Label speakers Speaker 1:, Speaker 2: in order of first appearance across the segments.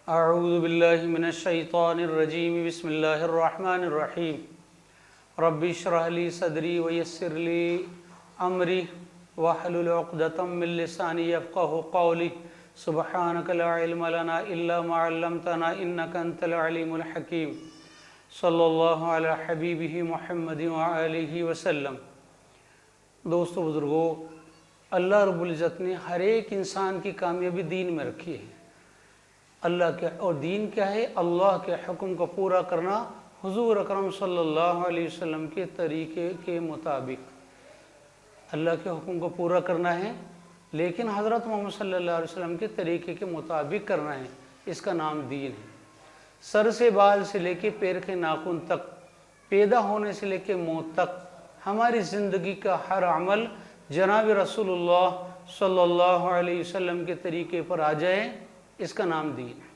Speaker 1: اعوذ باللہ من الشیطان الرجیم بسم اللہ الرحمن الرحیم رب اشرح لی صدری ویسر لی امری واحلل عقدۃ من لسانی یفقہوا قولی سبحانک لا علم لنا الا ما علمتنا انک انت العلیم الحکیم صلی اللہ علی حبیبہ محمد وآلہ وسلم۔ دوستو بزرگو، اللہ رب العزت نے ہر ایک انسان کی کامیابی دین میں رکھی ہے۔ اللہ کے اور دین کیا ہے؟ اللہ کے حکم کو پورا کرنا، حضور اکرم صلی اللہ علیہ وسلم کے طریقے کے مطابق اللہ کے حکم کو پورا کرنا ہے، لیکن حضرت محمد صلی اللہ علیہ وسلم کے طریقے کے مطابق کرنا ہے۔ اس کا نام دین ہے۔ سر سے بال سے لے کے پیر کے ناخن تک، پیدا ہونے سے لے کے موت تک، ہماری زندگی کا ہر عمل جناب رسول اللہ صلی اللہ علیہ وسلم کے طریقے پر آ جائے، اس کا نام دین ہے۔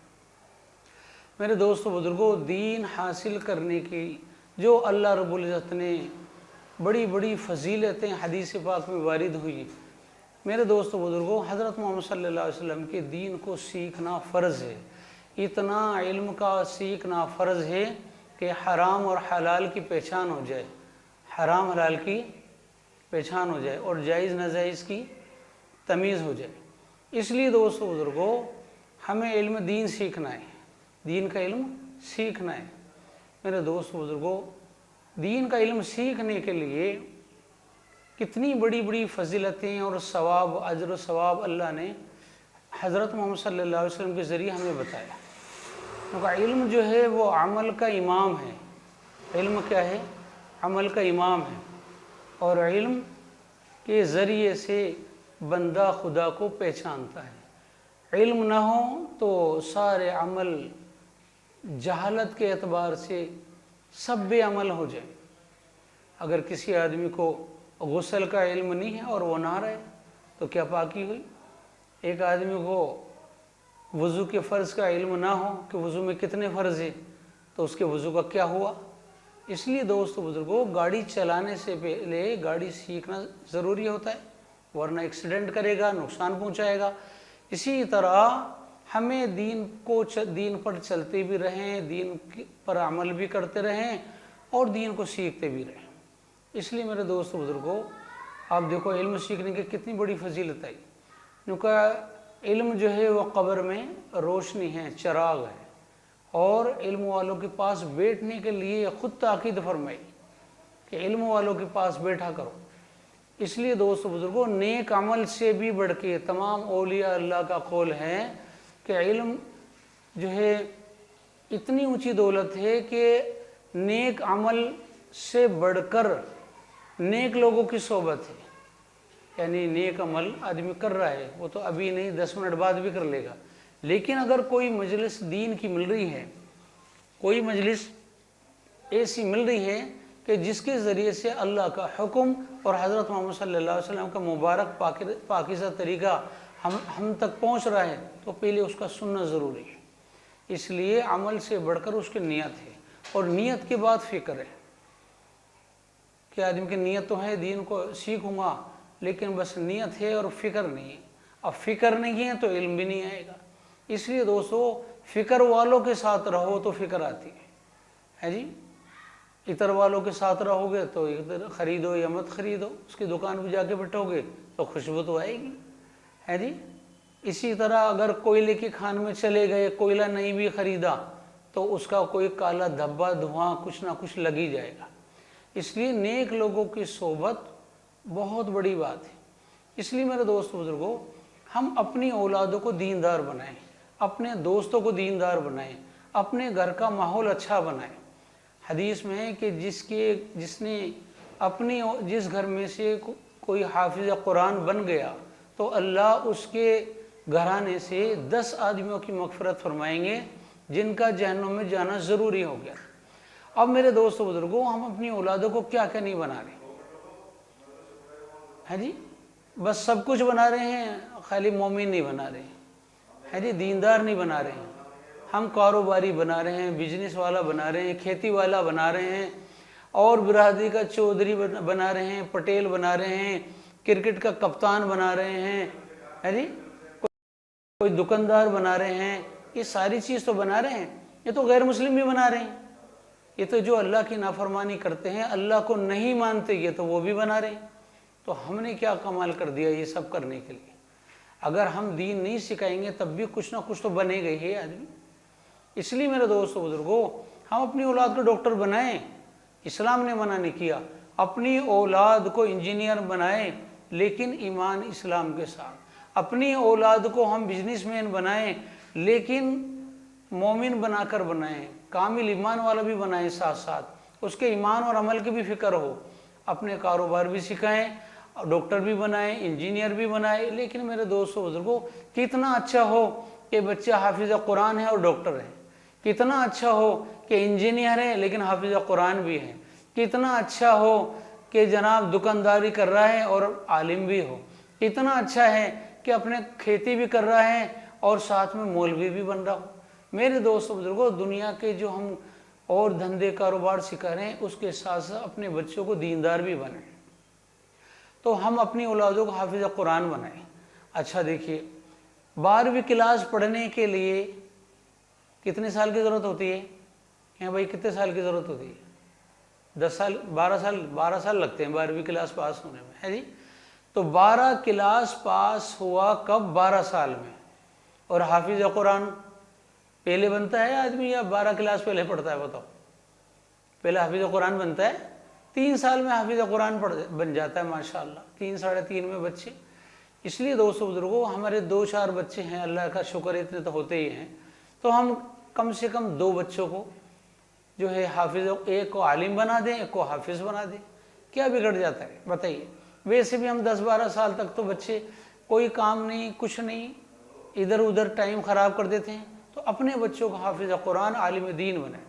Speaker 1: میرے دوستو بزرگوں، دین حاصل کرنے کی جو اللہ رب العزت نے بڑی بڑی فضیلتیں حدیث پاک میں وارد ہوئی، میرے دوستو بزرگوں، حضرت محمد صلی اللہ علیہ وسلم کے دین کو سیکھنا فرض ہے۔ اتنا علم کا سیکھنا فرض ہے کہ حرام اور حلال کی پہچان ہو جائے، حرام حلال کی پہچان ہو جائے اور جائز ناجائز کی تمیز ہو جائے۔ اس لیے دوستو بزرگوں، ہمیں علم دین سیکھنا ہے، دین کا علم سیکھنا ہے۔ میرے دوست بزرگوں، دین کا علم سیکھنے کے لیے کتنی بڑی بڑی فضیلتیں اور ثواب، اجر و ثواب اللہ نے حضرت محمد صلی اللہ علیہ وسلم کے ذریعے ہمیں بتایا۔ کیونکہ علم جو ہے وہ عمل کا امام ہے۔ علم کیا ہے؟ عمل کا امام ہے، اور علم کے ذریعے سے بندہ خدا کو پہچانتا ہے۔ علم نہ ہو تو سارے عمل جہالت کے اعتبار سے سب بے عمل ہو جائیں۔ اگر کسی آدمی کو غسل کا علم نہیں ہے اور وہ نہا رہے تو کیا پاکی ہوئی؟ ایک آدمی کو وضو کے فرض کا علم نہ ہو کہ وضو میں کتنے فرض ہیں تو اس کے وضو کا کیا ہوا؟ اس لیے دوستو بزرگوں، گاڑی چلانے سے پہلے گاڑی سیکھنا ضروری ہوتا ہے، ورنہ ایکسیڈنٹ کرے گا، نقصان پہنچائے گا۔ اسی طرح ہمیں دین پر چلتے بھی رہیں، دین پر عمل بھی کرتے رہیں اور دین کو سیکھتے بھی رہیں۔ اس لیے میرے دوست بزرگوں، آپ دیکھو علم سیکھنے کی کتنی بڑی فضیلت ہے۔ کیونکہ علم جو ہے وہ قبر میں روشنی ہے، چراغ ہے، اور علم والوں کے پاس بیٹھنے کے لیے خود تاکید فرمائی کہ علم والوں کے پاس بیٹھا کرو۔ اس لیے دوست بزرگوں، نیک عمل سے بھی بڑھ کے تمام اولیاء اللہ کا قول ہے کہ علم جو ہے اتنی اونچی دولت ہے کہ نیک عمل سے بڑھ کر نیک لوگوں کی صحبت ہے۔ یعنی نیک عمل آدمی کر رہا ہے، وہ تو ابھی نہیں، 10 منٹ بعد بھی کر لے گا، لیکن اگر کوئی مجلس دین کی مل رہی ہے، کوئی مجلس ایسی مل رہی ہے کہ جس کے ذریعے سے اللہ کا حکم اور حضرت محمد صلی اللہ علیہ وسلم کا مبارک پاکیزہ طریقہ ہم تک پہنچ رہا ہے، تو پہلے اس کا سننا ضروری ہے۔ اس لیے عمل سے بڑھ کر اس کی نیت ہے، اور نیت کے بعد فکر ہے کہ آدمی کی نیت تو ہے دین کو سیکھوں گا، لیکن بس نیت ہے اور فکر نہیں ہے۔ اب فکر نہیں ہے تو علم بھی نہیں آئے گا۔ اس لیے دوستو، فکر والوں کے ساتھ رہو تو فکر آتی ہے جی۔ عطر والوں کے ساتھ رہو گے تو عطر خریدو یا مت خریدو، اس کی دکان پہ جا کے بیٹھو گے تو خوشبو تو آئے گی، ہے جی۔ اسی طرح اگر کوئلے کی کھان میں چلے گئے، کوئلہ نہیں بھی خریدا تو اس کا کوئی کالا دھبا، دھواں کچھ نہ کچھ لگ ہی جائے گا۔ اس لیے نیک لوگوں کی صحبت بہت بڑی بات ہے۔ اس لیے میرے دوست بزرگوں، ہم اپنی اولادوں کو دیندار بنائیں، اپنے دوستوں کو دیندار بنائیں، اپنے گھر کا ماحول اچھا بنائیں۔ حدیث میں ہے کہ جس گھر میں سے کوئی حافظ قرآن بن گیا تو اللہ اس کے گھرانے سے 10 آدمیوں کی مغفرت فرمائیں گے جن کا جہنم میں جانا ضروری ہو گیا۔ اب میرے دوستو بزرگوں، ہم اپنی اولادوں کو کیا کیا نہیں بنا رہے ہیں جی؟ بس سب کچھ بنا رہے ہیں، خالی مومن نہیں بنا رہے ہیں جی، دیندار نہیں بنا رہے ہیں۔ ہم کاروباری بنا رہے ہیں، بزنس والا بنا رہے ہیں، کھیتی والا بنا رہے ہیں، اور برادری کا چودھری بنا رہے ہیں، پٹیل بنا رہے ہیں، کرکٹ کا کپتان بنا رہے ہیں جی، کوئی دکاندار بنا رہے ہیں، یہ ساری چیز تو بنا رہے ہیں، یہ تو غیر مسلم بھی بنا رہے ہیں، یہ تو جو اللہ کی نافرمانی کرتے ہیں، اللہ کو نہیں مانتے، یہ تو وہ بھی بنا رہے ہیں۔ تو ہم نے کیا کمال کر دیا یہ سب کرنے کے لیے؟ اگر ہم دین نہیں سکھائیں گے تب بھی کچھ نہ کچھ تو بنے گا ہی آدمی۔ اس لیے میرے دوستو بزرگوں، ہم اپنی اولاد کو ڈاکٹر بنائیں، اسلام نے منع نہیں کیا۔ اپنی اولاد کو انجینئر بنائیں لیکن ایمان اسلام کے ساتھ۔ اپنی اولاد کو ہم بزنس مین بنائیں لیکن مومن بنا کر بنائیں، کامل ایمان والا بھی بنائیں، ساتھ ساتھ اس کے ایمان اور عمل کی بھی فکر ہو۔ اپنے کاروبار بھی سکھائیں، ڈاکٹر بھی بنائیں، انجینئر بھی بنائیں، لیکن میرے دوستو بزرگوں کتنا اچھا ہو کہ بچہ حافظ قرآن ہے اور ڈاکٹر ہے، کتنا اچھا ہو کہ انجینئر ہے لیکن حافظ قرآن بھی ہے، کتنا اچھا ہو کہ جناب دکانداری کر رہا ہے اور عالم بھی ہو، کتنا اچھا ہے کہ اپنے کھیتی بھی کر رہا ہے اور ساتھ میں مولوی بھی بن رہا ہو۔ میرے دوستو بزرگوں، دنیا کے جو ہم اور دھندے کاروبار سکھا رہے ہیں اس کے ساتھ ساتھ اپنے بچوں کو دیندار بھی بنائیں، تو ہم اپنی اولادوں کو حافظ قرآن بنائیں۔ اچھا دیکھیے، 12ویں کلاس پڑھنے کے لیے کتنے سال کی ضرورت ہوتی ہے؟ بھائی کتنے سال کی ضرورت ہوتی ہے؟ 10 سال، 12 سال لگتے ہیں 12ویں کلاس پاس ہونے میں، ہے جی؟ تو 12 کلاس پاس ہوا کب؟ 12 سال میں۔ اور حافظ قرآن پہلے بنتا ہے آدمی یا 12 کلاس پہلے پڑھتا ہے؟ بتاؤ، پہلے حافظ قرآن بنتا ہے، 3 سال میں حافظ قرآن بن جاتا ہے ماشاءاللہ، 3 ساڑھے 3 میں بچے۔ اس لیے دوستو بزرگوں، ہمارے 2-4 بچے ہیں، اللہ کا شکر ہے اتنے تو ہوتے ہی ہیں، تو ہم کم سے کم 2 بچوں کو جو ہے حافظ، ایک کو عالم بنا دیں، ایک کو حافظ بنا دیں، کیا بگڑ جاتا ہے بتائیے؟ ویسے بھی ہم 10-12 سال تک تو بچے کوئی کام نہیں، کچھ نہیں، ادھر ادھر ٹائم خراب کر دیتے ہیں، تو اپنے بچوں کو حافظ قرآن، عالم دین بنائیں۔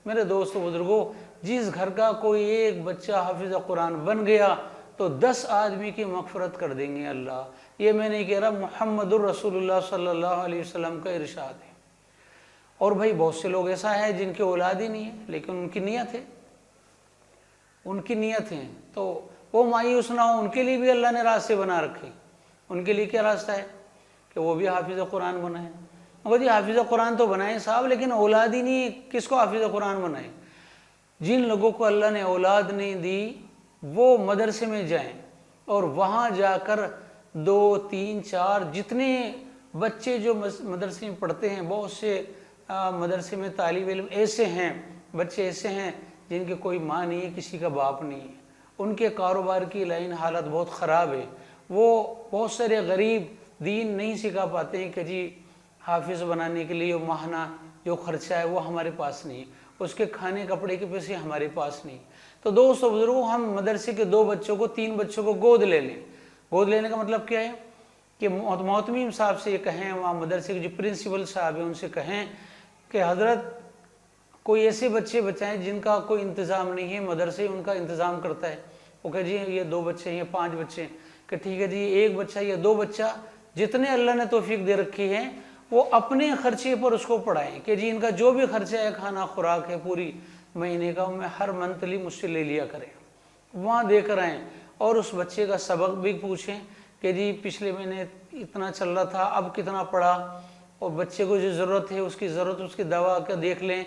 Speaker 1: میرے دوستو بزرگوں، جس گھر کا کوئی ایک بچہ حافظ قرآن بن گیا تو 10 آدمی کی مغفرت کر دیں گے اللہ۔ یہ میں نہیں کہہ رہا، محمد الرسول اللہ صلی اللہ علیہ وسلم کا ارشاد ہے۔ اور بھائی بہت سے لوگ ایسا ہے جن کے اولاد ہی نہیں ہے لیکن ان کی نیت ہے، ان کی نیت ہے، تو وہ مایوس نہ ہو، ان کے لیے بھی اللہ نے راستے بنا رکھے۔ ان کے لیے کیا راستہ ہے؟ کہ وہ بھی حافظ قرآن بنائیں۔ مگر جی حافظ قرآن تو بنائیں صاحب، لیکن اولاد ہی نہیں، کس کو حافظ قرآن بنائیں؟ جن لوگوں کو اللہ نے اولاد نہیں دی وہ مدرسے میں جائیں اور وہاں جا کر 2 3 4 جتنے بچے جو مدرسے میں پڑھتے ہیں، بہت سے مدرسے میں طالب علم ایسے ہیں، بچے ایسے ہیں جن کے کوئی ماں نہیں ہے، کسی کا باپ نہیں ہے، ان کے کاروبار کی لائن حالت بہت خراب ہے، وہ بہت سارے غریب دین نہیں سکھا پاتے ہیں کہ جی حافظ بنانے کے لیے ماہانہ جو خرچہ ہے وہ ہمارے پاس نہیں، اس کے کھانے کپڑے کے پیسے ہمارے پاس نہیں۔ تو دوستو بزرگوں، ہم مدرسے کے 2 بچوں کو، 3 بچوں کو گود لے لیں۔ گود لینے کا مطلب کیا ہے کہ محتمیم صاحب سے یہ کہیں، وہاں مدرسے کے جو پرنسپل صاحب ہیں ان سے کہیں کہ حضرت کوئی ایسے بچے بچائیں جن کا کوئی انتظام نہیں ہے، مدرسے ان کا انتظام کرتا ہے۔ وہ کہ جی یہ 2 بچے ہیں، 5 بچے ہیں، کہ ٹھیک ہے جی 1 بچہ یا 2 بچہ جتنے اللہ نے توفیق دے رکھی ہے وہ اپنے خرچے پر اس کو پڑھائیں، کہ جی ان کا جو بھی خرچہ ہے، کھانا خوراک ہے پوری مہینے کا، میں ہر منتھلی مجھ سے لے لیا کریں، وہاں دے کر آئیں، اور اس بچے کا سبق بھی پوچھیں کہ جی پچھلے مہینے اتنا چل رہا تھا، اب کتنا پڑا، اور بچے کو جو ضرورت ہے اس کی ضرورت، اس کی دوا کا دیکھ لیں،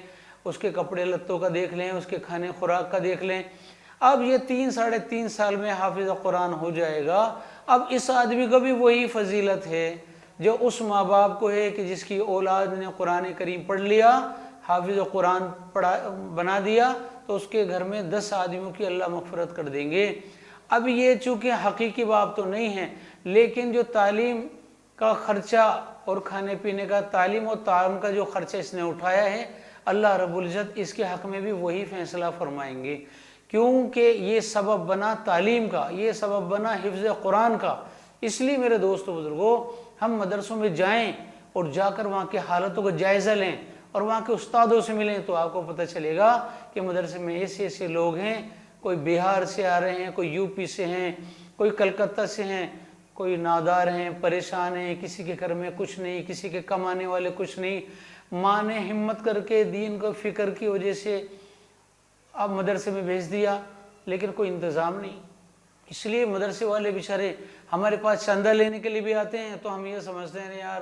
Speaker 1: اس کے کپڑے لتوں کا دیکھ لیں، اس کے کھانے خوراک کا دیکھ لیں۔ اب یہ 3 ساڑھے 3 سال میں حافظ قرآن ہو جائے گا۔ اب اس آدمی کو بھی وہی فضیلت ہے جو اس ماں باپ کو ہے کہ جس کی اولاد نے قرآن کریم پڑھ لیا، حافظ قرآن بنا دیا، تو اس کے گھر میں 10 آدمیوں کی اللہ مغفرت کر دیں گے۔ اب یہ چونکہ حقیقی بات تو نہیں ہے، لیکن جو تعلیم کا خرچہ اور کھانے پینے کا، تعلیم اور تعلیم کا جو خرچہ اس نے اٹھایا ہے، اللہ رب العزت اس کے حق میں بھی وہی فیصلہ فرمائیں گے، کیونکہ یہ سبب بنا تعلیم کا، یہ سبب بنا حفظ قرآن کا۔ اس لیے میرے دوستو بزرگوں، ہم مدرسوں میں جائیں اور جا کر وہاں کی حالتوں کا جائزہ لیں اور وہاں کے استادوں سے ملیں، تو آپ کو پتہ چلے گا کہ مدرسے میں ایسے ایسے لوگ ہیں، کوئی بہار سے آ رہے ہیں، کوئی یو پی سے ہیں، کوئی کلکتہ سے ہیں، کوئی نادار ہیں، پریشان ہیں، کسی کے گھر میں کچھ نہیں، کسی کے کمانے والے کچھ نہیں، ماں نے ہمت کر کے دین کو فکر کی وجہ سے اب مدرسے میں بھیج دیا، لیکن کوئی انتظام نہیں۔ اس لیے مدرسے والے بیچارے ہمارے پاس چندہ لینے کے لیے بھی آتے ہیں، تو ہم یہ سمجھتے ہیں یار